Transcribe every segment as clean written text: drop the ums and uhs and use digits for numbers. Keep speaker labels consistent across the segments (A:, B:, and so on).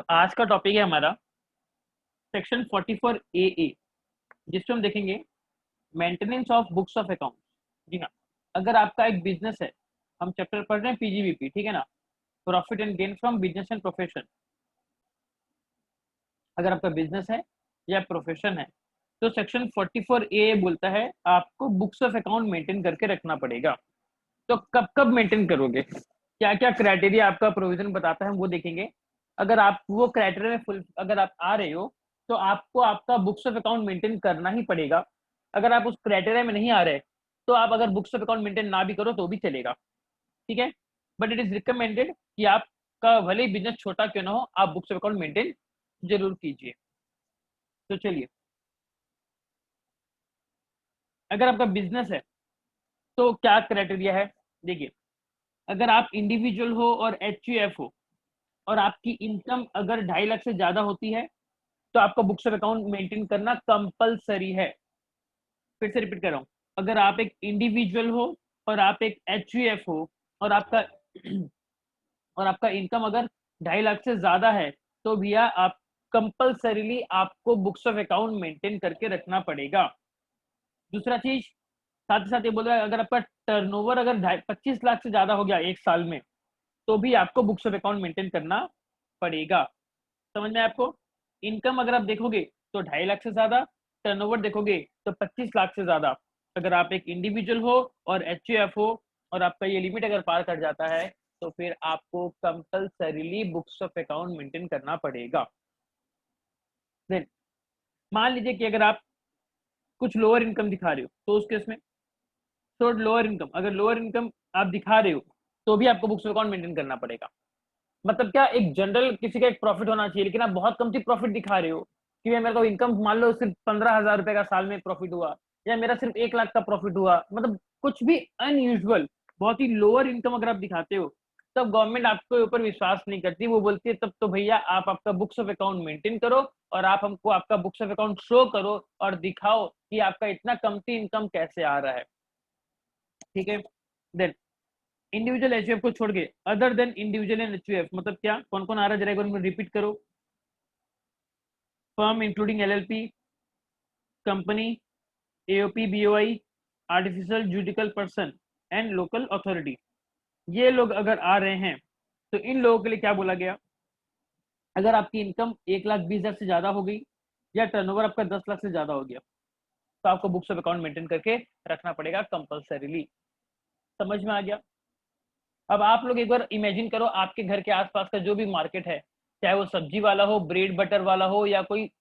A: आज का टॉपिक है हमारा सेक्शन 44 ए, जिसमें हम देखेंगे maintenance of books of account. जी हाँ, अगर आपका एक बिजनेस है, हम चैप्टर पढ़ रहे हैं पीजीबीपी, ठीक है ना, profit and gain from business and profession. अगर आपका बिजनेस है या प्रोफेशन है तो सेक्शन 44 ए बोलता है आपको बुक्स ऑफ अकाउंट मेंटेन करके रखना पड़ेगा। तो कब कब मेंटेन करोगे, क्या क्या क्राइटेरिया आपका प्रोविजन बताता है, हम वो देखेंगे। अगर आप वो क्राइटेरिया में फुल अगर आप आ रहे हो तो आपको आपका बुक्स ऑफ अकाउंट मेंटेन करना ही पड़ेगा। अगर आप उस क्राइटेरिया में नहीं आ रहे तो आप अगर बुक्स ऑफ अकाउंट मेंटेन ना भी करो तो भी चलेगा, ठीक है। बट इट इज रिकमेंडेड कि आपका भले ही बिजनेस छोटा क्यों ना हो, आप बुक्स ऑफ अकाउंट मेंटेन जरूर कीजिए। तो चलिए, अगर आपका बिजनेस है तो क्या क्राइटेरिया है, देखिए। अगर आप इंडिविजुअल हो और एचयूएफ हो और आपकी इनकम अगर 2.5 लाख से ज्यादा होती है तो आपका बुक्स ऑफ अकाउंट मेंटेन करना कंपलसरी है। फिर से रिपीट कर रहा हूं, अगर आप एक इंडिविजुअल हो और आप एक एचयूएफ हो और आपका और आपका इनकम अगर 2.5 लाख से ज्यादा है तो भैया आप कंपलसरीली आपको बुक्स ऑफ अकाउंट मेंटेन करके रखना पड़ेगा। दूसरा चीज, साथ ही साथ ये बोल रहा है अगर आपका टर्नओवर अगर 25 लाख से ज्यादा हो गया एक साल में तो भी आपको बुक्स ऑफ अकाउंट मेंटेन करना पड़ेगा। समझ में आपको? इनकम अगर आप देखोगे तो 2.5 लाख से ज्यादा, टर्नओवर देखोगे तो 25 लाख से ज्यादा। अगर आप एक इंडिविजुअल हो और एचयूएफ हो और आपका ये लिमिट अगर पार कर जाता है तो फिर आपको compulsorily books of account maintain करना पड़ेगा। देन मान लीजिए कि अगर आप कुछ लोअर इनकम दिखा रहे हो तो उस केस में, तो लोअर इनकम अगर लोअर इनकम आप दिखा रहे हो तो भी आपको बुक्स ऑफ अकाउंट मेंटेन करना पड़ेगा। मतलब क्या, एक जनरल किसी का एक प्रॉफिट होना चाहिए, लेकिन आप बहुत कम सी प्रॉफिट दिखा रहे हो कि भाई मेरे को इनकम मान लो सिर्फ 15,000 रुपए का साल में प्रॉफिट हुआ या मेरा सिर्फ 1 लाख का प्रॉफिट हुआ, मतलब कुछ भी अनयूजुअल, बहुत ही लोअर इनकम अगर आप दिखाते हो तब गवर्नमेंट आपके ऊपर विश्वास नहीं करती। वो बोलती है तब तो भैया आप आपका बुक्स ऑफ अकाउंट मेंटेन करो और आप हमको आपका बुक्स ऑफ अकाउंट शो करो और दिखाओ कि आपका इतना कमती इनकम कैसे आ रहा है, ठीक है। देन इंडिविजुअल एचयूएफ को छोड़ के other than individual and HUF मतलब क्या, कौन कौन आ रहा है जरा एक बार रिपीट करो। Firm including LLP, company, AOP, BOI, artificial judicial person and local authority, ये लोग अगर आ रहे हैं तो इन लोगों के लिए क्या बोला गया, अगर आपकी इनकम 1,20,000 से ज्यादा हो गई या टर्नओवर आपका 10 लाख से ज्यादा हो गया तो आपको बुक्स ऑफ अकाउंट मेंटेन करके रखना पड़ेगा कंपलसरीली। समझ में आ गया? अब आप लोग एक बार इमेजिन करो, आपके घर के आसपास का जो भी मार्केट है, चाहे वो सब्जी वाला हो, ब्रेड बटर वाला हो, या कोई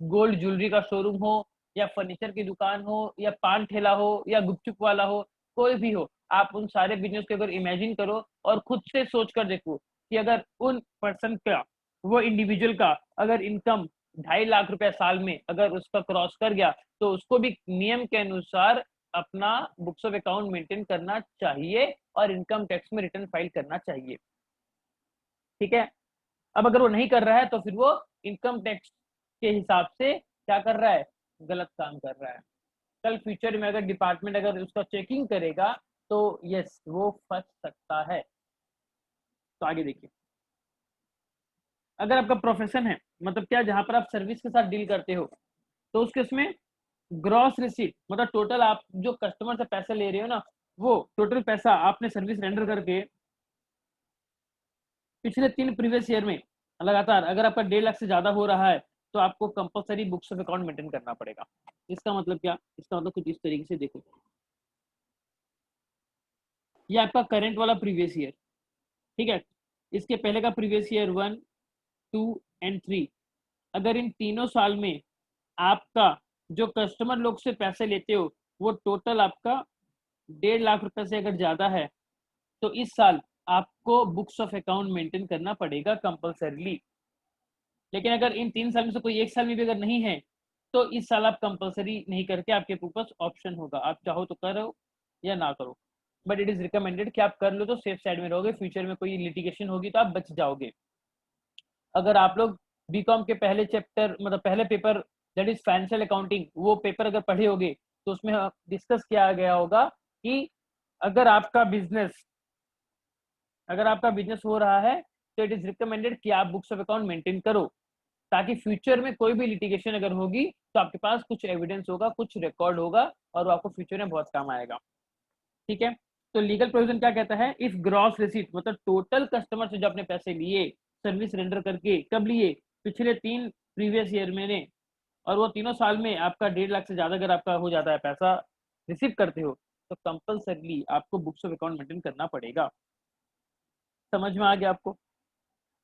A: गोल्ड ज्वेलरी का शोरूम हो, या फर्नीचर की दुकान हो, या पान ठेला हो, या गुपचुप वाला हो, कोई भी हो, आप उन सारे बिजनेस को अगर इमेजिन करो और खुद से सोच कर देखो कि अगर उन पर्सन का, वो इंडिविजुअल का अगर इनकम 2.5 लाख रुपए साल में अगर उसका क्रॉस कर गया तो उसको भी नियम के अनुसार अपना बुक्स ऑफ अकाउंट मेंटेन करना चाहिए और इनकम टैक्स में रिटर्न फाइल करना चाहिए, ठीक है। अब अगर वो नहीं कर रहा है तो फिर वो इनकम टैक्स के हिसाब से क्या कर रहा है, गलत काम कर रहा है। कल फ्यूचर में अगर डिपार्टमेंट अगर उसका चेकिंग करेगा तो यस वो फंस सकता है। तो आगे देखिए, अगर आपका प्रोफेशन है, मतलब क्या, जहां पर आप सर्विस के साथ डील करते हो, तो उसके उसमें ग्रॉस रिसीट मतलब टोटल आप जो कस्टमर से पैसे ले रहे हो ना, वो टोटल पैसा आपने सर्विस रेंडर करके पिछले 3 प्रीवियस ईयर में लगातार अगर आपका 1.5 लाख से ज्यादा हो रहा है तो आपको compulsory books of account maintain करना पड़ेगा। इसका मतलब क्या, इसका मतलब कुछ इस तरीके से देखो, ये आपका करंट वाला प्रीवियस ईयर, ठीक है। इसके पहले का प्रीवियस ईयर 1, 2 एंड 3, अगर इन तीनों साल में आपका जो कस्टमर लोग से पैसे लेते हो वो टोटल आपका 1.5 लाख रुपए से अगर ज्यादा है तो इस साल आपको बुक्स ऑफ अकाउंट मेंटेन करना पड़ेगा कंपलसरीली। लेकिन अगर इन 3 साल में से कोई एक साल में भी अगर नहीं है तो इस साल आप कंपलसरी नहीं करके आपके पास ऑप्शन होगा, आप चाहो तो करो या ना करो। बट इट इज रिकमेंडेड कि आप कर लो तो सेफ साइड में रहोगे, फ्यूचर में कोई लिटिगेशन होगी तो आप बच जाओगे। अगर आप लोग बीकॉम के पहले चैप्टर मतलब पहले paper that is financial accounting वो पेपर अगर पढ़े होगे तो उसमें डिस्कस किया गया होगा कि अगर आपका बिजनेस हो रहा है तो इट इज रिकमेंडेड कि आप बुक्स ऑफ अकाउंट मेंटेन करो, ताकि फ्यूचर में कोई भी लिटिगेशन अगर होगी तो आपके पास कुछ एविडेंस होगा, कुछ रिकॉर्ड होगा और वो आपको फ्यूचर में बहुत काम आएगा। ठीक है, तो लीगल प्रोविजन क्या कहता है, इफ ग्रॉस रिसीट मतलब टोटल कस्टमर से जो अपने पैसे लिए सर्विस रेंडर करके, कब लिए, पिछले 3 प्रीवियस ईयर में, और वो तीनों साल में आपका 1.5 लाख से ज्यादा अगर आपका हो जाता है पैसा रिसीव करते हो, तो कंपल्सरली आपको बुक्स ऑफ अकाउंट मेंटेन करना पड़ेगा। समझ में आ गया आपको?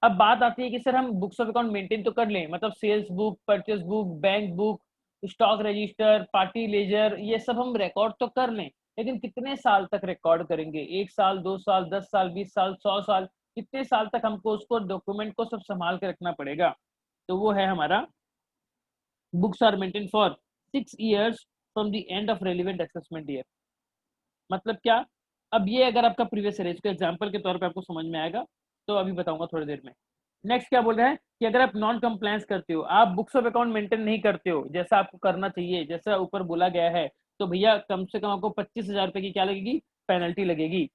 A: अब बात आती है कि सर हम बुक्स ऑफ अकाउंट मेंटेन तो कर लें, मतलब sales book, purchase book, bank book, stock register, party ledger, ये सब हम रिकॉर्ड तो कर लें, लेकिन कितने साल तक रिकॉर्ड करेंगे? 1 साल, 2 साल, 10 साल, 20 साल, 100 साल, कितने साल तक हमको उसको डॉक्यूमेंट को सब संभाल के रखना पड़ेगा? तो वो है हमारा books are maintain for 6 years from the end of relevant assessment year. मतलब क्या? अब ये अगर आपका प्रीवियस ईयर, इसको एग्जांपल के तौर पे आपको समझ में आएगा, तो अभी बताऊंगा थोड़ी देर में। नेक्स्ट क्या बोल रहा है कि अगर आप नॉन कंप्लायंस करते हो, आप बुक्स ऑफ अकाउंट मेंटेन नहीं करते हो जैसा आपको करना चाहिए, जैसा ऊपर बोला गया है, तो भैया कम से कम आपको 25,000 रुपए की क्या लगेगी? पेनल्टी लगेगी।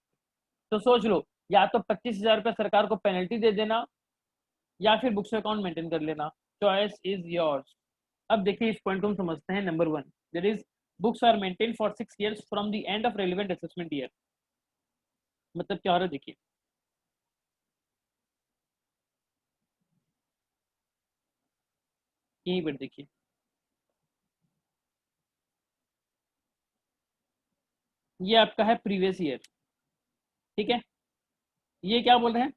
A: तो सोच लो, या तो 25,000 रुपए सरकार को पेनल्टी दे देना, या फिर बुक्स ऑफ अकाउंट मेंटेन कर लेना। Choice is yours. अब देखिए इस पॉइंट को हम समझते हैं। Number 1, that is books are maintain for 6 years from the end of relevant assessment year. मतलब क्या हो रहा है देखिए, यही पर देखिए, ये आपका है प्रीवियस ईयर। ठीक है, ये क्या बोल रहे हैं,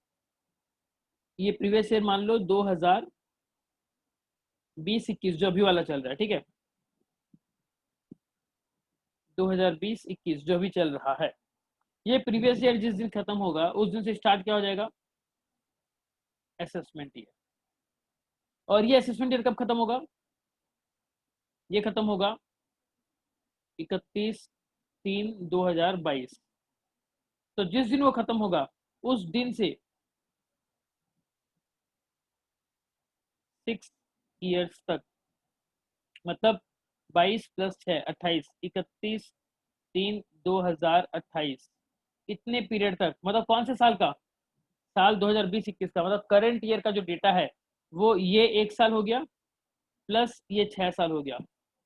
A: ये प्रीवियस ईयर मान लो 2020-21 जो अभी वाला चल रहा है। ठीक है, 2020-21 जो अभी चल रहा है, ये प्रीवियस ईयर जिस दिन खत्म होगा उस दिन से स्टार्ट क्या हो जाएगा? Assessment year. और ये असेसमेंट ईयर कब खत्म होगा? ये खत्म होगा 31/3/2022। तो जिस दिन वो खत्म होगा उस दिन से 6 years तक, मतलब 22 + 6 28, 31/3/2028, इतने पीरियड तक, मतलब कौन से साल का? साल 2020-21 का, मतलब करंट ईयर का जो डेटा है वो ये 1 साल हो गया प्लस ये 6 साल हो गया।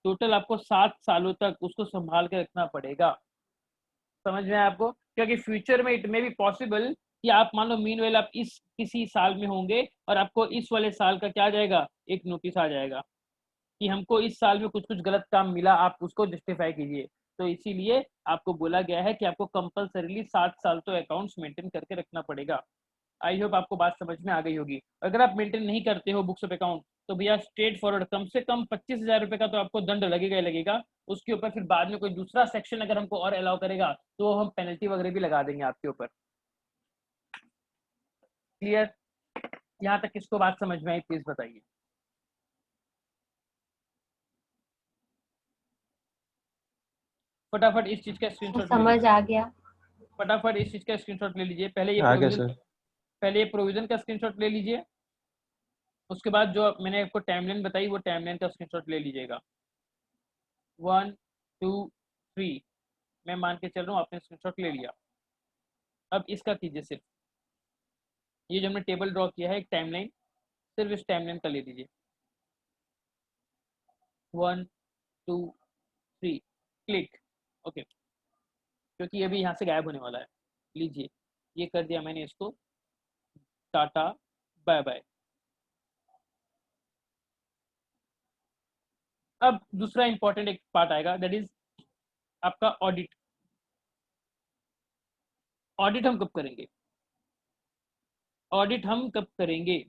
A: टोटल आपको 7 सालों तक उसको संभाल के रखना पड़ेगा। समझ में आया आपको? क्योंकि फ्यूचर में इट मे बी पॉसिबल कि आप मान लो मीनवेल आप इस किसी साल में होंगे और आपको इस वाले साल का क्या आ जाएगा, एक नोटिस आ जाएगा कि हमको इस साल में कुछ कुछ गलत काम मिला, आप उसको जस्टिफाई कीजिए। तो इसीलिए आपको बोला गया है कि आपको कंपलसरीली 7 साल तो अकाउंट्स मेंटेन करके रखना पड़ेगा। आई होप आपको बात समझ में आ गई होगी। अगर आप मेंटेन नहीं करते हो बुक्स ऑफ अकाउंट, तो भैया स्ट्रेट फॉरवर्ड कम से कम 25,000 रुपए का तो आपको दंड लगेगा ही लगेगा। उसके ऊपर फिर बाद में कोई दूसरा सेक्शन अगर हमको और अलाउ करेगा तो हम पेनल्टी वगैरह भी लगा देंगे आपके ऊपर। क्लियर? यहाँ तक किसको बात समझ में आई प्लीज बताइए। फटाफट इस चीज का स्क्रीनशॉट ले
B: समझ
A: लीजिए,
B: आ गया।
A: फटाफट इस चीज का स्क्रीनशॉट ले लीजिए।
C: आगे सर।
A: पहले ये प्रोविजन का स्क्रीनशॉट ले लीजिए, उसके बाद जो मैंने आपको टाइमलाइन बताई वो टाइमलाइन का स्क्रीनशॉट ले लीजिएगा। 1 2 3 मैं मान के चल रहा हूँ, आपने स्क्रीनशॉट ले लिया। अब इसका कीजिए, सिर्फ ये जो हमने टेबल ड्रॉ किया है एक टाइमलाइन, सिर्फ इस टाइमलाइन का ले लीजिए। 1 2 3 क्लिक। ओके, क्योंकि ये भी यहाँ से गायब होने वाला है। लीजिए, ये कर दिया मैंने इसको, टाटा बाय बाय। अब दूसरा इंपॉर्टेंट एक पार्ट आएगा, दैट इज आपका ऑडिट। ऑडिट हम कब करेंगे? ऑडिट हम कब करेंगे?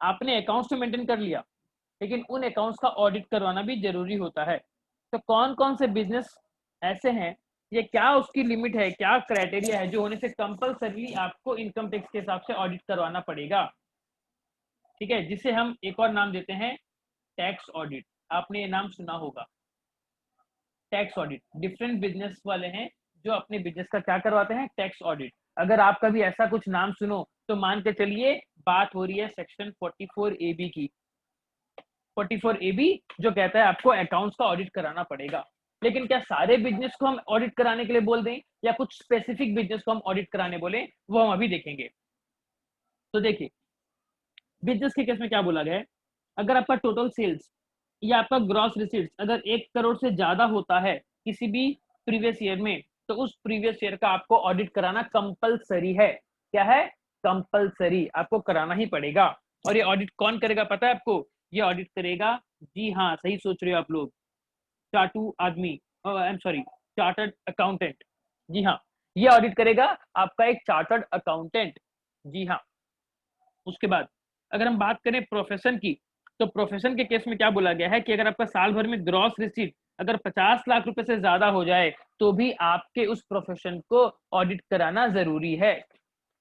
A: आपने अकाउंट्स तो मेंटेन कर लिया, लेकिन उन अकाउंट्स का ऑडिट करवाना भी जरूरी होता है। तो कौन कौन से बिजनेस ऐसे हैं, ये क्या उसकी लिमिट है, क्या क्राइटेरिया है जो होने से कंपलसरी आपको इनकम टैक्स के हिसाब से ऑडिट करवाना पड़ेगा? ठीक है, जिसे हम एक और नाम देते हैं टैक्स ऑडिट। आपने ये नाम सुना होगा, टैक्स ऑडिट। डिफरेंट बिजनेस वाले हैं जो अपने बिजनेस का क्या करवाते हैं, टैक्स ऑडिट। अगर आप कभी ऐसा कुछ नाम सुनो तो मान के चलिए बात हो रही है सेक्शन 44AB की। 44AB जो कहता है आपको अकाउंट्स का ऑडिट कराना पड़ेगा। लेकिन क्या सारे बिजनेस को हम ऑडिट कराने के लिए बोल दें या कुछ स्पेसिफिक बिजनेस को हम ऑडिट कराने बोले, वो हम अभी देखेंगे। तो देखिए बिजनेस के केस में क्या बोला गया है, अगर आपका टोटल सेल्स या आपका ग्रॉस रिसीट्स अगर 1 करोड़ से ज्यादा होता है किसी भी प्रीवियस ईयर में, तो उस प्रीवियस ईयर का आपको ऑडिट कराना कंपलसरी है। क्या है? कंपलसरी, आपको कराना ही पड़ेगा। और ये ऑडिट कौन करेगा पता है आपको? ये ऑडिट करेगा, जी हाँ सही सोच रहे हो आप लोग, चाटू आदमी, I am sorry, chartered accountant. जी हाँ, ये ऑडिट करेगा आपका एक चार्टर्ड अकाउंटेंट। जी हाँ। उसके बाद अगर हम बात करें प्रोफेशन की, तो प्रोफेशन के केस में क्या बोला गया है कि अगर आपका साल भर में ग्रॉस रिसीट अगर 50 लाख रुपए से ज्यादा हो जाए तो भी आपके उस प्रोफेशन को ऑडिट कराना जरूरी है।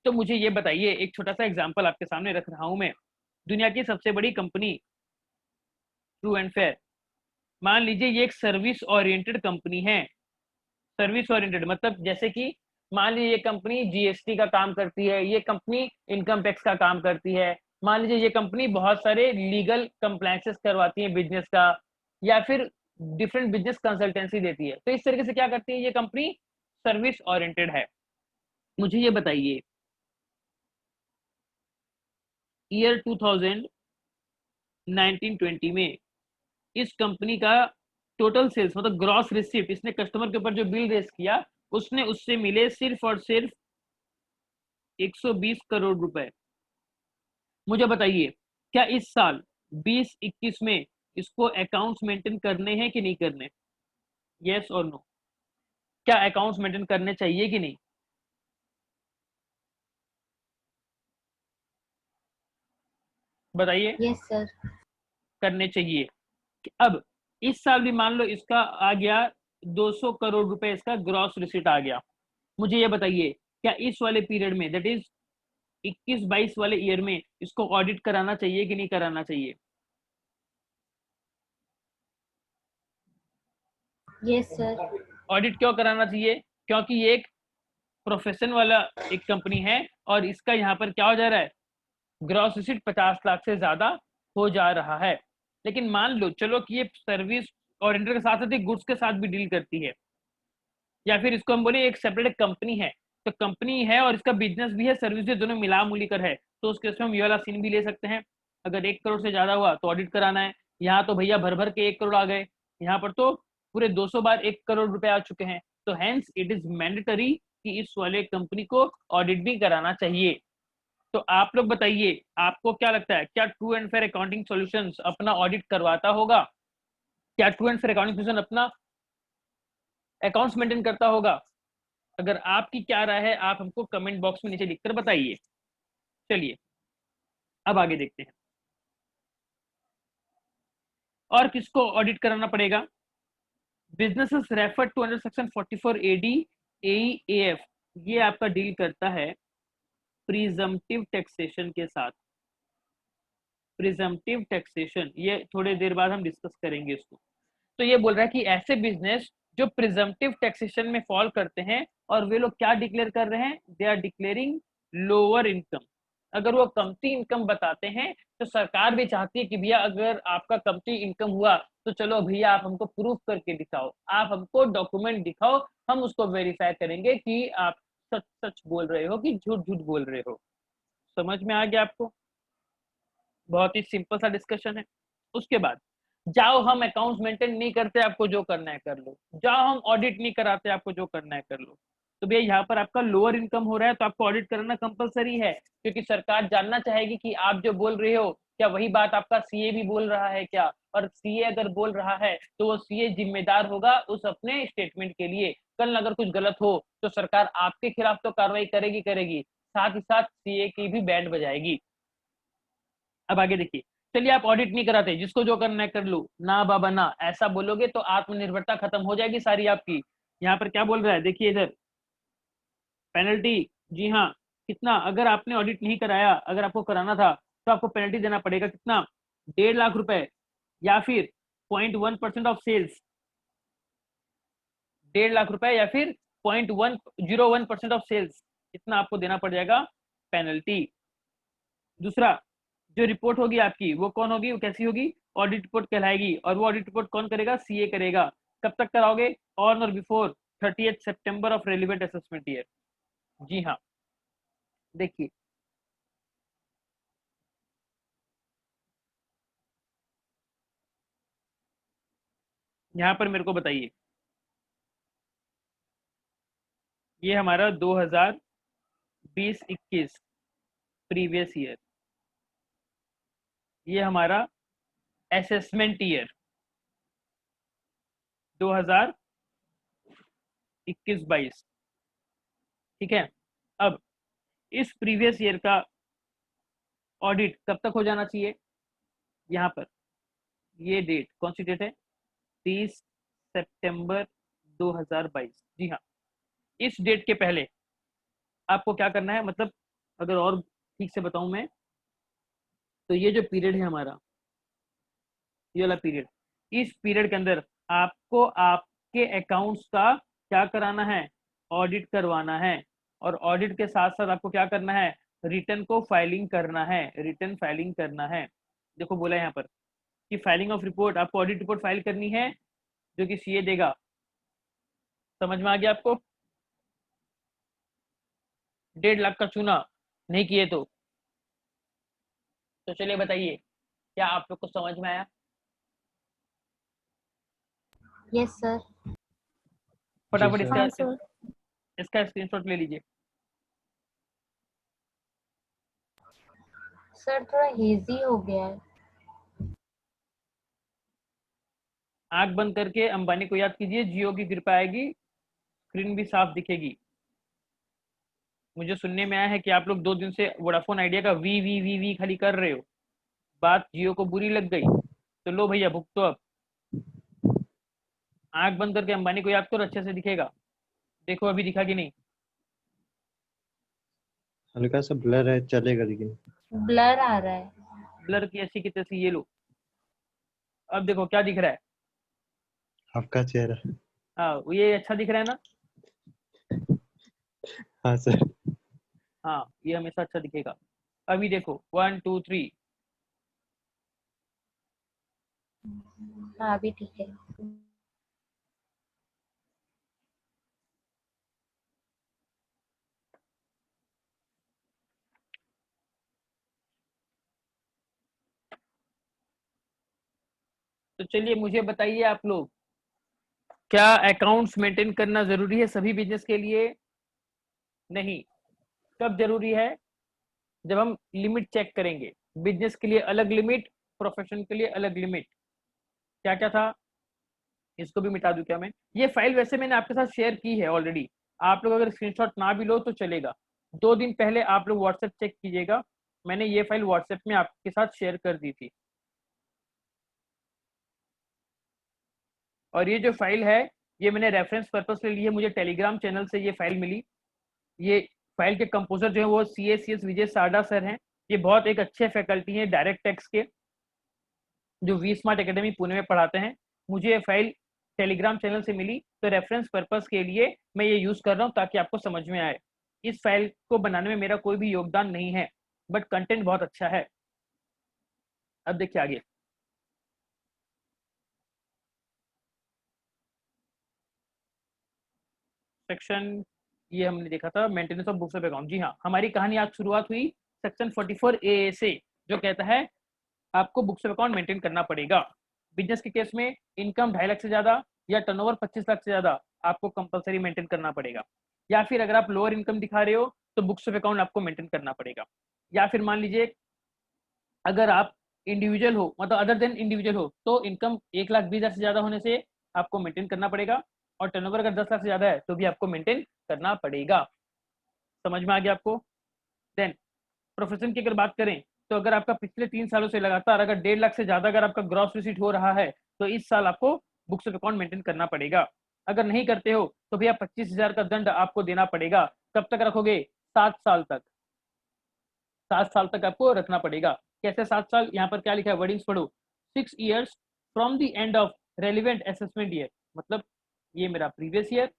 A: तो मुझे ये बताइए, एक छोटा सा एग्जांपल आपके सामने रख रहा हूं मैं, दुनिया की सबसे बड़ी कंपनी ट्रू एंड फेयर, मान लीजिए ये एक सर्विस ओरिएंटेड कंपनी है। सर्विस ओरिएंटेड मतलब जैसे कि मान लीजिए ये कंपनी जीएसटी का काम करती है, ये कंपनी इनकम टैक्स का काम करती है, मान लीजिए ये कंपनी बहुत सारे लीगल कंप्लायंसेस करवाती है बिजनेस का, या फिर डिफरेंट बिजनेस कंसल्टेंसी देती है। तो इस तरीके से क्या करती है ये कंपनी? सर्विस ओरिएंटेड है। मुझे ये बताइए ईयर 2019-20 में इस कंपनी का टोटल सेल्स मतलब ग्रॉस रिसिप्ट, इसने कस्टमर के ऊपर जो बिल रेस किया उसने उससे मिले सिर्फ और सिर्फ 120 करोड़ रुपए। मुझे बताइए क्या इस साल 2021 में इसको अकाउंट्स मेंटेन करने हैं कि नहीं करने? यस और नो? क्या अकाउंट्स मेंटेन करने चाहिए कि नहीं? बताइए।
B: Yes sir.
A: करने चाहिए। अब इस साल भी मान लो इसका आ गया 200 करोड़ रुपए, इसका ग्रॉस रिसीट आ गया। मुझे ये बताइए क्या इस वाले पीरियड में दैट इज 21-22 वाले ईयर में इसको ऑडिट कराना चाहिए कि नहीं कराना चाहिए?
B: Yes sir.
A: ऑडिट क्यों कराना चाहिए? क्योंकि ये एक प्रोफेशन वाला एक कंपनी है और इसका यहाँ पर क्या हो जा रहा है, ग्रॉस रिसीट 50 लाख से ज्यादा हो जा रहा है। लेकिन मान लो चलो कि ये सर्विस ओरिएंटेड के साथ साथ एक गुड्स के साथ भी डील करती है, या फिर इसको हम बोले एक सेपरेट कंपनी है, तो कंपनी है और इसका बिजनेस भी है, सर्विस भी, दोनों मिला मूली कर है, तो उस केस में हम ये वाला सीन भी ले सकते हैं। अगर 1 करोड़ से ज्यादा हुआ तो ऑडिट कराना है। यहाँ तो भैया भर भर के 1 करोड़ आ गए, यहाँ पर तो पूरे 200 बार 1 करोड़ रुपए आ चुके हैं, तो हेंस इट इज मैंडेटरी कि इस वाले कंपनी को ऑडिट भी कराना चाहिए। तो आप लोग बताइए आपको क्या लगता है, क्या true and fair accounting solutions अपना ऑडिट करवाता होगा? क्या true and fair accounting solution अपना अकाउंट्स मेंटेन करता होगा? अगर आपकी क्या राय है आप हमको कमेंट बॉक्स में नीचे लिखकर बताइए। चलिए अब आगे देखते हैं और किसको ऑडिट कराना पड़ेगा। Businesses refer to under section 44 AD AE AF, ये आपका डील करता है प्रिजम्पटिव टैक्सेशन के साथ। प्रिजम्पटिव टैक्सेशन ये थोड़ी देर बाद हम डिस्कस करेंगे इसको। तो ये बोल रहा है कि ऐसे बिजनेस जो प्रिजम्पटिव टैक्सेशन में फॉल करते हैं और वे लोग क्या डिक्लेयर कर रहे हैं, they are declaring lower income. अगर वो कमती इनकम बताते हैं तो सरकार भी चाहती है कि भैया अगर आपका कमती इनकम हुआ तो चलो भैया आप हमको प्रूफ करके दिखाओ, आप हमको डॉक्यूमेंट दिखाओ, हम उसको वेरीफाई करेंगे कि आप सच सच बोल रहे हो कि झूठ झूठ बोल रहे हो। समझ में आ गया आपको? बहुत ही सिंपल सा डिस्कशन है। उसके बाद जाओ हम अकाउंट्स मेंटेन नहीं करते, आपको जो करना है कर लो, जाओ हम ऑडिट नहीं कराते, आपको जो करना है कर लो। तो भैया यहाँ पर आपका लोअर इनकम हो रहा है तो आपको ऑडिट करना कंपलसरी है, क्योंकि सरकार जानना चाहेगी कि आप जो बोल रहे हो क्या वही बात आपका सीए भी बोल रहा है क्या, और सीए अगर बोल रहा है तो वो सीए जिम्मेदार होगा उस अपने स्टेटमेंट के लिए। कल अगर कुछ गलत हो तो सरकार आपके खिलाफ तो कार्रवाई करेगी करेगी, साथ ही साथ सीए की भी बैंड बजाएगी। अब आगे देखिए, चलिए आप ऑडिट नहीं कराते, जिसको जो करना है कर लो, ना बाबा ना, ऐसा बोलोगे तो आत्मनिर्भरता खत्म हो जाएगी सारी आपकी। यहाँ पर क्या बोल रहा है देखिए इधर, पेनल्टी, जी हाँ, कितना, अगर आपने ऑडिट नहीं कराया, अगर आपको कराना था तो आपको पेनल्टी देना पड़ेगा, कितना, 1.5 लाख रुपए, या फिर 0.1% ऑफ सेल्स, 1.5 लाख रुपए या फिर 0.1% ऑफ सेल्स, इतना आपको देना पड़ जाएगा पेनल्टी। दूसरा, जो रिपोर्ट होगी आपकी वो कौन होगी, वो कैसी होगी, ऑडिट रिपोर्ट कहलाएगी, और वो ऑडिट रिपोर्ट कौन करेगा, सीए करेगा। कब तक कराओगे, on or before 30 September of relevant assessment year. जी हाँ, देखिए यहाँ पर मेरे को बताइए, ये हमारा 2020-21 प्रीवियस ईयर, ये हमारा असेसमेंट ईयर 2021-22, ठीक है। अब इस प्रीवियस ईयर का ऑडिट कब तक हो जाना चाहिए? यहाँ पर ये डेट कौन सी डेट है? 30 सितंबर 2022। जी हाँ, इस डेट के पहले आपको क्या करना है, मतलब अगर और ठीक से बताऊं मैं, तो ये जो पीरियड है हमारा, ये वाला पीरियड, इस पीरियड के अंदर आपको आपके अकाउंट्स का क्या कराना है? ऑडिट करवाना है। और ऑडिट के साथ साथ आपको क्या करना है? रिटर्न को फाइलिंग करना है, रिटर्न फाइलिंग करना है। देखो बोला यहाँ पर कि फाइलिंग ऑफ रिपोर्ट, आपको ऑडिट रिपोर्ट फाइल करनी है जो कि सीए देगा। समझ में आ गया आपको? 1.5 लाख का चूना नहीं किए तो चलिए बताइए, क्या आप लोग को समझ में आया?
B: Yes sir.
A: फटाफट
C: जी
A: इसका
B: हाँ सर।
A: इसका स्क्रीनशॉट ले लीजिए।
B: सर थोड़ा हेजी हो गया है।
A: आंख बंद करके अंबानी को याद कीजिए, जियो की कृपा आएगी, स्क्रीन भी साफ दिखेगी। मुझे सुनने में आया है कि आप लोग 2 दिन से वोडाफोन आइडिया का वी वी वी वी खाली कर रहे हो, बात जियो को बुरी लग गई तो लो भैया भुगतो अब। आंख बंद करके अंबानी को याद करो, अच्छे से दिखेगा। देखो अभी दिखा कि नहीं?
C: हल्का सा ब्लर है, चलेगा लेकिन।
B: ब्लर आ रहा है।
A: ब्लर की ऐसी की तैसी, ये लो। अब देखो क्या दिख रहा है?
C: आपका चेहरा।
A: हाँ, ये अच्छा दिख रहा है ना?
C: हाँ सर।
A: हाँ, ये हमेशा अच्छा दिखेगा। अभी देखो 1 2 3।
B: हाँ अभी ठीक है।
A: तो चलिए मुझे बताइए आप लोग, क्या अकाउंट्स मेंटेन करना जरूरी है सभी बिजनेस के लिए? नहीं। कब जरूरी है? जब हम लिमिट चेक करेंगे। बिजनेस के लिए अलग लिमिट, प्रोफेशन के लिए अलग लिमिट। क्या क्या था? इसको भी मिटा दूं क्या मैं? ये फाइल वैसे मैंने आपके साथ शेयर की है ऑलरेडी, आप लोग अगर स्क्रीनशॉट ना भी लो तो चलेगा। 2 दिन पहले आप लोग व्हाट्सएप चेक कीजिएगा, मैंने ये फाइल व्हाट्सएप में आपके साथ शेयर कर दी थी। और ये जो फाइल है, ये मैंने रेफरेंस पर्पस से ली है, मुझे टेलीग्राम चैनल से ये फाइल मिली। ये फाइल के कंपोजर जो है वो CACS विजय साडा सर हैं। ये बहुत एक अच्छे फैकल्टी हैं डायरेक्ट टैक्स के, जो वी स्मार्ट एकेडमी पुणे में पढ़ाते हैं। मुझे ये फाइल टेलीग्राम चैनल से मिली, तो रेफरेंस पर्पस के लिए मैं ये यूज कर रहा हूँ ताकि आपको समझ में आए। इस फाइल को बनाने में मेरा कोई भी योगदान नहीं है, बट कंटेंट बहुत अच्छा है। अब देखिए आगे। सेक्शन, ये हमने देखा था maintenance of books of account. जी हाँ, हमारी कहानी आज शुरुआत हुई सेक्शन 44A से, जो कहता है आपको बुक्स ऑफ अकाउंट मेंटेन करना पड़ेगा। बिजनेस के केस में इनकम 2.5 लाख से ज्यादा या टर्नओवर 25 लाख से ज्यादा आपको कंपलसरी मेंटेन करना पड़ेगा। या फिर अगर आप लोअर इनकम दिखा रहे हो तो बुक्स ऑफ अकाउंट आपको मेंटेन करना पड़ेगा। या फिर मान लीजिए अगर आप इंडिविजुअल हो, मतलब अदर देन इंडिविजुअल हो, तो इनकम 1,20,000 से ज्यादा होने से आपको मेंटेन करना पड़ेगा। और टर्नओवर अगर 10 लाख से ज्यादा है तो भी आपको मेंटेन करना पड़ेगा। समझ में आ गया आपको? देन प्रोफेशन की अगर बात करें, तो अगर आपका पिछले 3 सालों से लगातार अगर 1.5 लाख से ज्यादा अगर आपका ग्रॉस रिसीट हो रहा है तो इस साल आपको बुक्स ऑफ अकाउंट मेंटेन करना पड़ेगा। अगर नहीं करते हो तो भैया 25,000 का दंड आपको देना पड़ेगा। कब तक रखोगे? 7 साल तक। 7 साल तक आपको रखना पड़ेगा। कैसे 7 साल? यहाँ पर क्या लिखा है, वर्डिंग्स पढ़ो। 6 years from the end of relevant assessment year, मतलब ये मेरा प्रीवियस ईयर,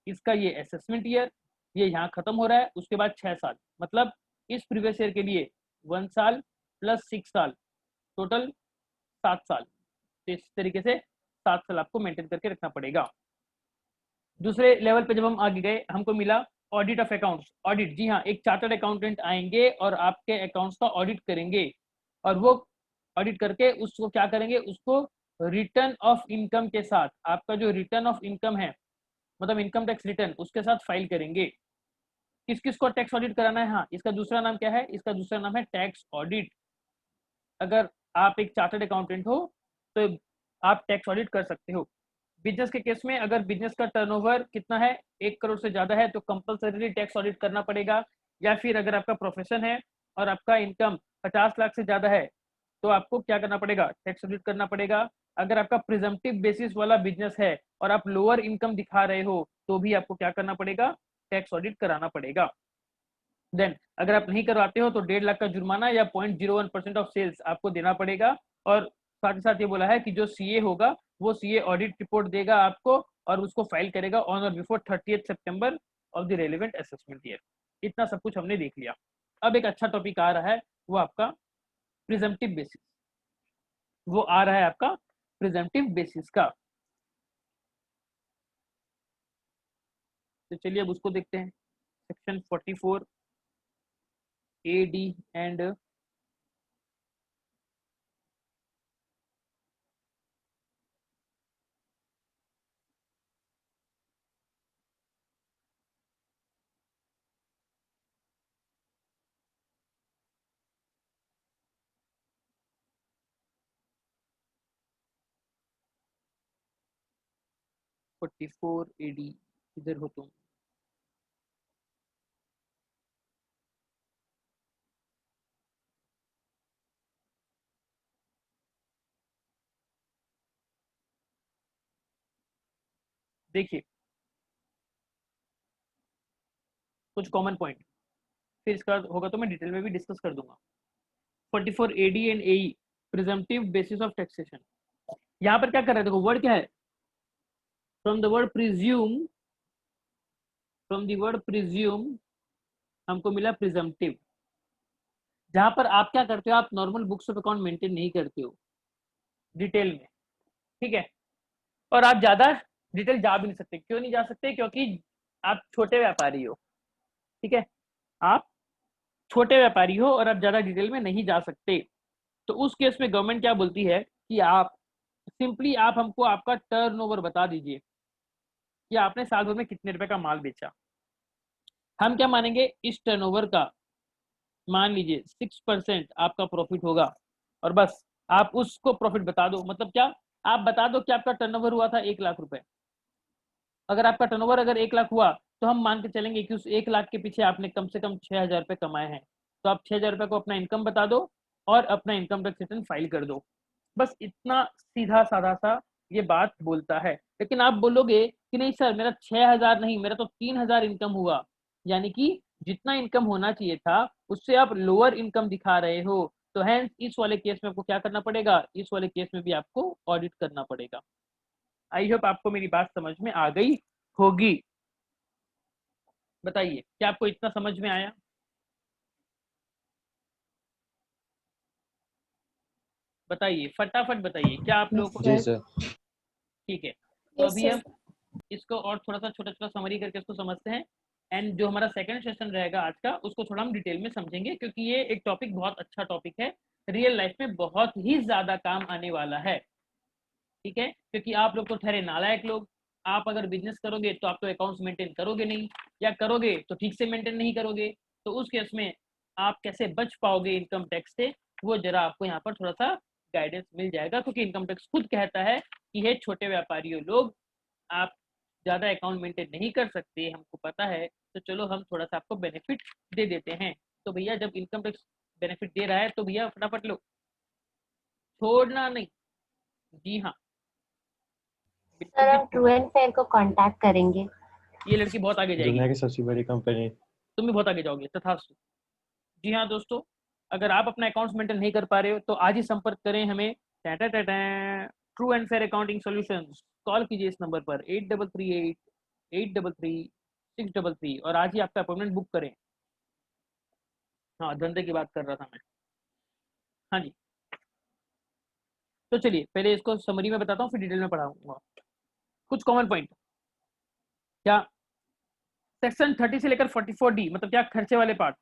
A: इसका ये असेसमेंट ईयर, ये यहाँ खत्म हो रहा है, उसके बाद 6 साल, मतलब इस प्रीवियस ईयर के लिए 1 साल प्लस 6 साल, टोटल 7 साल। तो इस तरीके से 7 साल आपको मेंटेन करके रखना पड़ेगा। दूसरे लेवल पे जब हम आगे गए, हमको मिला ऑडिट ऑफ अकाउंट्स। ऑडिट, जी हाँ, एक चार्टर्ड अकाउंटेंट आएंगे और आपके अकाउंट्स का ऑडिट करेंगे। और वो ऑडिट करके उसको क्या करेंगे, उसको रिटर्न ऑफ इनकम के साथ, आपका जो रिटर्न ऑफ इनकम है मतलब इनकम टैक्स रिटर्न, उसके साथ फाइल करेंगे। किस किस को टैक्स ऑडिट कराना है? हाँ, इसका दूसरा नाम क्या है? इसका दूसरा नाम है टैक्स ऑडिट। अगर आप एक चार्टर्ड अकाउंटेंट हो तो आप टैक्स ऑडिट कर सकते हो। बिजनेस के केस में अगर बिजनेस का टर्नओवर कितना है, 1 करोड़ से ज्यादा है, तो कंपलसरी टैक्स ऑडिट करना पड़ेगा। या फिर अगर आपका प्रोफेशन है और आपका इनकम 50 लाख से ज्यादा है तो आपको क्या करना पड़ेगा? टैक्स ऑडिट करना पड़ेगा। अगर आपका प्रिजम्पटिव बेसिस वाला बिजनेस है और आप लोअर इनकम दिखा रहे हो तो भी आपको क्या करना पड़ेगा? टैक्स ऑडिट कराना पड़ेगा। देन अगर आप नहीं करवाते हो तो 1.5 लाख का जुर्माना या 0.01% ऑफ सेल्स आपको देना पड़ेगा। और साथ ही साथ ये बोला है कि जो सीए होगा वो सीए ऑडिट रिपोर्ट देगा आपको और उसको फाइल करेगा on or before 30 September of the relevant assessment year. इतना सब कुछ हमने देख लिया। अब एक अच्छा टॉपिक आ रहा है, वो आपका प्रिजम्पटिव बेसिस। वो आ रहा है आपका प्रिजम्पटिव बेसिस का। तो चलिए अब उसको देखते हैं। Section 44 A D and 44 A D, किधर हो तुम? देखिए कुछ कॉमन पॉइंट, फिर इसका होगा तो मैं डिटेल में भी डिस्कस कर दूंगा। 44 AD and AE, presumptive basis of taxation. यहाँ पर क्या कर रहे हैं? देखो वर्ड क्या है? From the word presume, from the word presume हमको मिला प्रिजम्पटिव। जहां पर आप क्या करते हो, आप normal books of account maintain नहीं करते हो डिटेल में, ठीक है? और आप ज्यादा डिटेल जा भी नहीं सकते। क्यों नहीं जा सकते? क्योंकि आप छोटे व्यापारी हो, ठीक है? आप छोटे व्यापारी हो और आप ज्यादा डिटेल में नहीं जा सकते। तो उस केस में गवर्नमेंट क्या बोलती है कि आप सिंपली आप हमको आपका टर्नओवर बता दीजिए कि आपने साल भर में कितने रुपए का माल बेचा। हम क्या मानेंगे? इस टर्नओवर का मान लीजिए 6% आपका प्रॉफिट होगा और बस आप उसको प्रॉफिट बता दो। मतलब क्या? आप बता दो कि आपका टर्नओवर हुआ था 1 लाख रुपए। अगर आपका टर्नओवर अगर 1 लाख हुआ तो हम मान के चलेंगे कि उस 1 लाख के पीछे आपने कम से कम 6,000 रुपए कमाए हैं। तो आप 6,000 रुपए को अपना इनकम बता दो और अपना इनकम टैक्स रिटर्न फाइल कर दो। बस इतना सीधा साधा सा ये बात बोलता है। लेकिन आप बोलोगे कि नहीं सर मेरा 6,000 नहीं, मेरा तो 3,000 इनकम हुआ, यानी कि जितना इनकम होना चाहिए था उससे आप लोअर इनकम दिखा रहे हो, तो हैंस इस वाले केस में आपको क्या करना पड़ेगा? इस वाले केस में भी आपको ऑडिट करना पड़ेगा। आई होप आपको मेरी बात समझ में आ गई होगी। बताइए क्या आपको इतना समझ में आया? बताइए फटाफट बताइए, क्या आप लोगों को?
C: जी सर।
A: ठीक है, तो
B: यस
A: अभी
B: सर।
A: हम इसको और थोड़ा सा छोटा छोटा समरी करके इसको समझते हैं। एंड जो हमारा सेकंड सेशन रहेगा आज का, उसको थोड़ा हम डिटेल में समझेंगे, क्योंकि ये एक टॉपिक बहुत अच्छा टॉपिक है, रियल लाइफ में बहुत ही ज्यादा काम आने वाला है। ठीक है, क्योंकि आप लोग तो ठहरे नालायक लोग। आप अगर बिजनेस करोगे तो आप तो अकाउंट्स मेंटेन करोगे नहीं, या करोगे तो ठीक से मेंटेन नहीं करोगे। तो उस केस में आप कैसे बच पाओगे इनकम टैक्स से, वो जरा आपको यहाँ पर थोड़ा सा गाइडेंस मिल जाएगा। क्योंकि इनकम टैक्स खुद कहता है कि हे छोटे व्यापारियों लोग, आप ज्यादा अकाउंट मेंटेन नहीं कर सकते, हमको पता है, तो चलो हम थोड़ा सा आपको बेनिफिट दे देते हैं। तो भैया जब इनकम टैक्स बेनिफिट दे रहा है तो भैया फटाफट लो, छोड़ना नहीं। जी हाँ, बिल्कुल
B: सर
A: भी।
B: हम ट्रू एंड फेयर को कांटेक्ट करेंगे।
A: ये लड़की बहुत आगे जाएगी,
C: दुनिया की सबसे बड़ी कंपनी।
A: तुम भी बहुत आगे जाओगे, तथास्तु। जी हाँ दोस्तों, अगर आप अपना अकाउंट्स मेंटेन नहीं कर पा रहे हो तो आज ही संपर्क करें हमें। True and fair accounting solutions. Call कीजिए इस नंबर पर 8338 833 633 और आज ही आपका अपॉइंटमेंट बुक करें। हाँ, धंधे की बात कर रहा था मैं। हाँ जी, तो चलिए पहले इसको समरी में बताता हूँ, फिर डिटेल में पढ़ाऊंगा। कुछ कॉमन पॉइंट क्या? सेक्शन 30 से लेकर 44D मतलब क्या? खर्चे वाले पार्ट,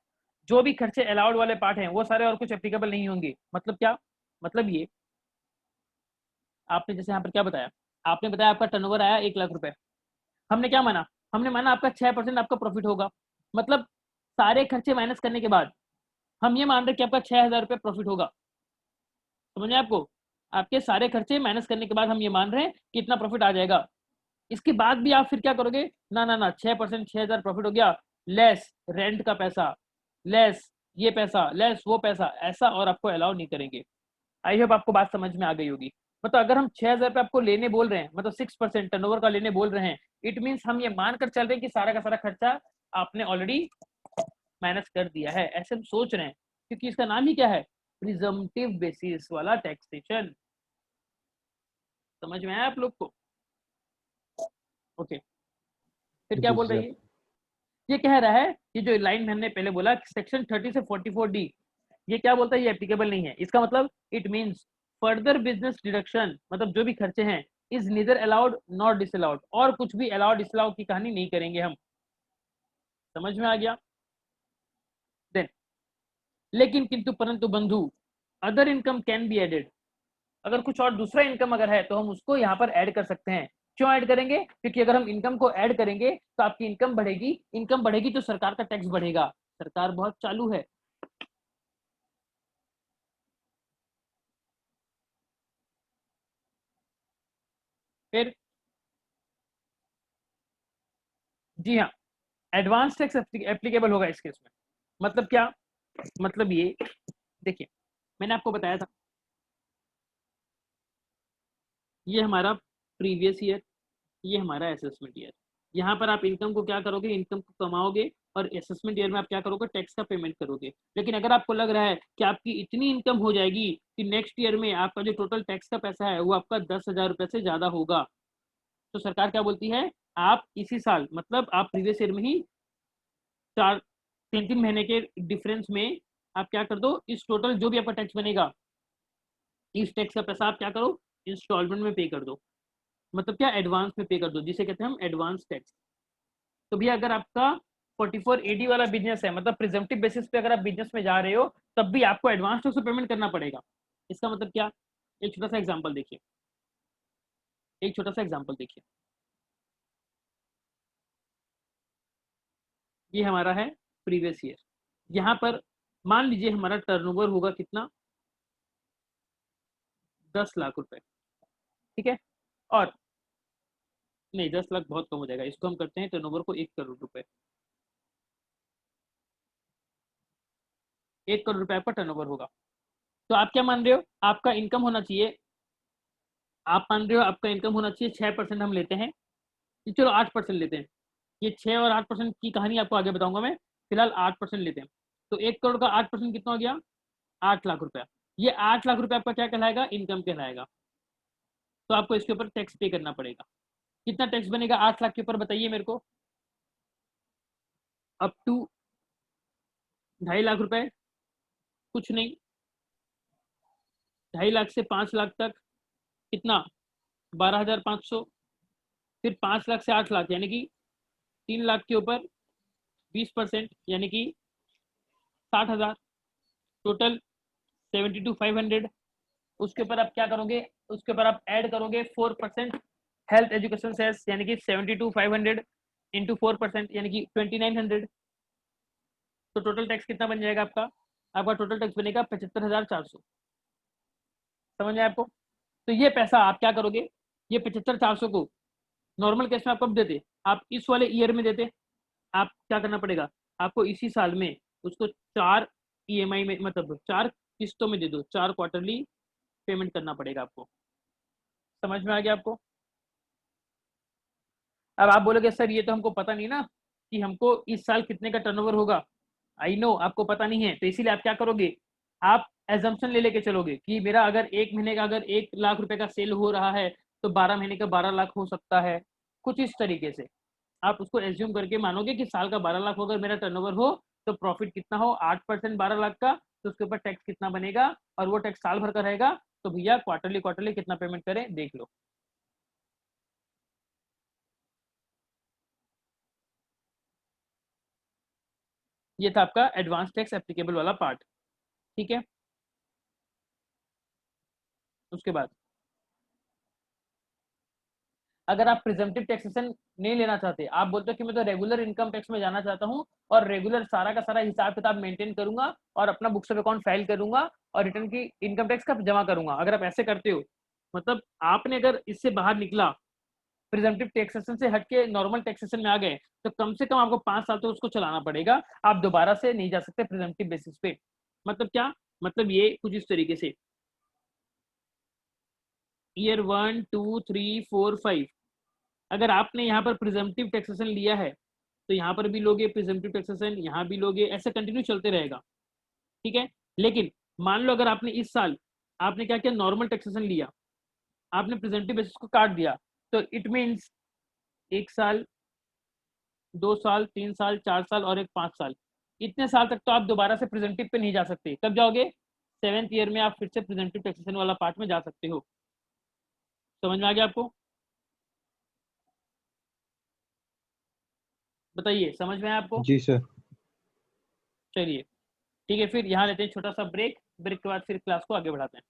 A: जो भी खर्चे अलाउड वाले पार्ट हैं वो सारे और कुछ एप्लीकेबल नहीं होंगे। मतलब क्या? मतलब ये आपने जैसे यहाँ पर क्या बताया, आपने बताया आपका टर्नओवर आया 1 लाख रुपए, हमने क्या माना, हमने माना आपका 6% आपका प्रॉफिट होगा, मतलब सारे खर्चे माइनस करने के बाद हम ये मान रहे कि आपका 6,000 रुपये प्रॉफिट होगा। समझे आपको, आपके सारे खर्चे माइनस करने के बाद हम ये मान रहे हैं कि इतना प्रॉफिट आ जाएगा। इसके बाद भी आप फिर क्या करोगे, ना ना ना 6% 6,000 प्रॉफिट हो गया, लेस रेंट का पैसा, लेस ये पैसा, लेस वो पैसा, ऐसा और आपको अलाउ नहीं करेंगे। आई होप आपको बात समझ में आ गई होगी। मतलब अगर हम 6,000 रुपये आपको लेने बोल रहे हैं, मतलब 6% टर्नओवर का लेने बोल रहे हैं, इट मीन्स हम ये मानकर चल रहे हैं कि सारा का सारा खर्चा आपने ऑलरेडी माइनस कर दिया है, ऐसे हम सोच रहे हैं, क्योंकि इसका नाम ही क्या है, प्रिजम्पटिव बेसिस वाला टैक्सेशन। समझ में आया आप लोग को? ओके, फिर क्या
C: जी
A: बोल रही
C: सर।
A: है, ये कह रहा है, ये जो लाइन में हमने पहले बोला सेक्शन 30 से 44D, ये क्या बोलता है, ये एप्लीकेबल नहीं है। इसका मतलब it means further business deduction, मतलब जो भी खर्चे हैं, is neither allowed not disallowed, और कुछ भी अलाउड डिसअलाउड की कहानी नहीं करेंगे हम। समझ में आ गया? देन लेकिन किंतु परंतु बंधु, other income can be added, अगर कुछ और दूसरा इनकम अगर है तो हम उसको यहाँ पर ऐड कर सकते हैं। क्यों ऐड करेंगे, क्योंकि अगर हम इनकम को ऐड करेंगे तो आपकी इनकम बढ़ेगी, इनकम बढ़ेगी तो सरकार का टैक्स बढ़ेगा, सरकार बहुत चालू है। फिर जी हाँ, एडवांस टैक्स एप्लीकेबल होगा इस केस में। मतलब क्या, मतलब ये देखिए, मैंने आपको बताया था ये हमारा प्रीवियस ईयर, ये हमारा असेसमेंट ईयर। यहाँ पर आप इनकम को क्या करोगे, इनकम को कमाओगे, और असेसमेंट ईयर में आप क्या करोगे, टैक्स का पेमेंट करोगे। लेकिन अगर आपको लग रहा है कि आपकी इतनी इनकम हो जाएगी कि नेक्स्ट ईयर में आपका जो टोटल टैक्स का पैसा है वो आपका 10,000 रुपये से ज़्यादा होगा, तो सरकार क्या बोलती है, आप इसी साल, मतलब आप प्रीवियस ईयर में ही 3 महीने के डिफरेंस में आप क्या कर दो, इस टोटल जो भी आपका टैक्स बनेगा, इस टैक्स का पैसा आप क्या करो, इंस्टॉलमेंट में पे कर दो। मतलब क्या, एडवांस में पे कर दो, जिसे कहते हैं हम एडवांस टैक्स। तो भैया अगर आपका 44AD वाला बिजनेस है, मतलब प्रिजम्पटिव बेसिस पे अगर आप बिजनेस में जा रहे हो, तब भी आपको एडवांस टैक्स पेमेंट करना पड़ेगा। इसका मतलब क्या, एक छोटा सा एग्जांपल देखिए, एक छोटा सा एग्जांपल देखिए, ये हमारा है प्रीवियस ईयर। यहाँ पर मान लीजिए हमारा टर्नओवर होगा कितना, 10 लाख रुपए, ठीक है। और नहीं, 10 लाख बहुत कम हो जाएगा, इसको हम करते हैं टर्नओवर को 1 करोड़ रुपए। 1 करोड़ रुपए आपका टर्नओवर होगा। तो आप क्या मान रहे हो, आपका इनकम होना चाहिए, आप मान रहे हो आपका इनकम होना चाहिए 6%, हम लेते हैं, चलो 8% लेते हैं, ये 6 और 8% की कहानी आपको आगे बताऊंगा मैं, फिलहाल 8% लेते हैं। तो 1 करोड़ का 8% कितना हो गया, 8 लाख रुपया। ये 8 लाख रुपया आपका क्या कहलाएगा, इनकम कहलाएगा। तो आपको इसके ऊपर टैक्स पे करना पड़ेगा। कितना टैक्स बनेगा 8 लाख के ऊपर, बताइए मेरे को। अप टू 2.5 लाख रुपए, कुछ नहीं, 2.5 लाख से 5 लाख तक कितना, 12,500। फिर 5 लाख से 8 लाख, यानी कि 3 लाख के ऊपर 20%, यानी कि 60,000, टोटल 72,500। उसके ऊपर आप क्या करोगे, उसके ऊपर आप ऐड करोगे 4% हेल्थ एजुकेशन सेस, यानी कि 72,500 इंटू 4%, यानी कि 2,900। तो टोटल टैक्स कितना बन जाएगा आपका, आपका टोटल टैक्स बनेगा 75,400। समझ में आपको? तो ये पैसा आप क्या करोगे, ये 75,400 को नॉर्मल केस में आप कब देते, आप इस वाले ईयर में देते। आप क्या करना पड़ेगा, आपको इसी साल में उसको 4 EMI में, मतलब 4 किस्तों में दे दो, 4 क्वार्टरली पेमेंट करना पड़ेगा आपको। समझ में आ गया आपको? अब आप बोलोगे सर ये तो हमको पता नहीं ना कि हमको इस साल कितने का टर्नओवर होगा। आई नो आपको पता नहीं है, तो इसीलिए आप क्या करोगे, आप एजम्पशन ले लेके चलोगे कि मेरा अगर 1 महीने का अगर 1 लाख रुपए का सेल हो रहा है तो 12 महीने का 12 लाख हो सकता है, कुछ इस तरीके से आप उसको एज्यूम करके मानोगे कि साल का 12 लाख अगर मेरा टर्नओवर हो तो प्रॉफिट कितना हो, 8% 12 लाख का, तो उसके ऊपर टैक्स कितना बनेगा, और वो टैक्स साल भर का रहेगा। तो भैया क्वार्टरली क्वार्टरली कितना पेमेंट करें देख लो। ये था आपका एडवांस टैक्स एप्लीकेबल वाला पार्ट, ठीक है। उसके बाद अगर आप प्रिजम्पटिव टैक्सेशन नहीं लेना चाहते, आप बोलते हो कि मैं तो रेगुलर इनकम टैक्स में जाना चाहता हूँ और रेगुलर सारा का सारा हिसाब किताब मेंटेन करूंगा और अपना बुक्स ऑफ अकाउंट फाइल करूंगा और रिटर्न की इनकम टैक्स का जमा करूंगा, अगर आप ऐसे करते हो, मतलब आपने अगर इससे बाहर निकला, प्रिजम्पटिव टैक्सेशन से हट के नॉर्मल टैक्सेशन में आ गए, तो कम से कम आपको 5 साल तो उसको चलाना पड़ेगा, आप दोबारा से नहीं जा सकते प्रिजम्पटिव बेसिस पे। मतलब क्या, मतलब ये कुछ इस तरीके से, ईयर 1 2 3 4 5, अगर आपने यहाँ पर प्रिजम्पटिव टैक्सेशन लिया है तो यहाँ पर भी लोगे प्रिजम्पटिव टैक्सेशन, यहाँ भी लोगे, ऐसे कंटिन्यू चलते रहेगा, ठीक है। लेकिन मान लो अगर आपने इस साल आपने क्या किया, नॉर्मल टैक्सेशन लिया, आपने प्रिजम्पटिव बेसिस को काट दिया, तो इट मीन्स 1 साल 2 साल 3 साल 4 साल और एक 5 साल, इतने साल तक तो आप दोबारा से प्रिजम्पटिव पे नहीं जा सकते। कब जाओगे, 7th ईयर में आप फिर से प्रिजम्पटिव टैक्सेशन वाला पार्ट में जा सकते हो। समझ में आ गया आपको, बताइए समझ में आया आपको?
C: जी सर।
A: चलिए ठीक है, फिर यहाँ लेते हैं छोटा सा ब्रेक, ब्रेक के बाद फिर क्लास को आगे बढ़ाते हैं।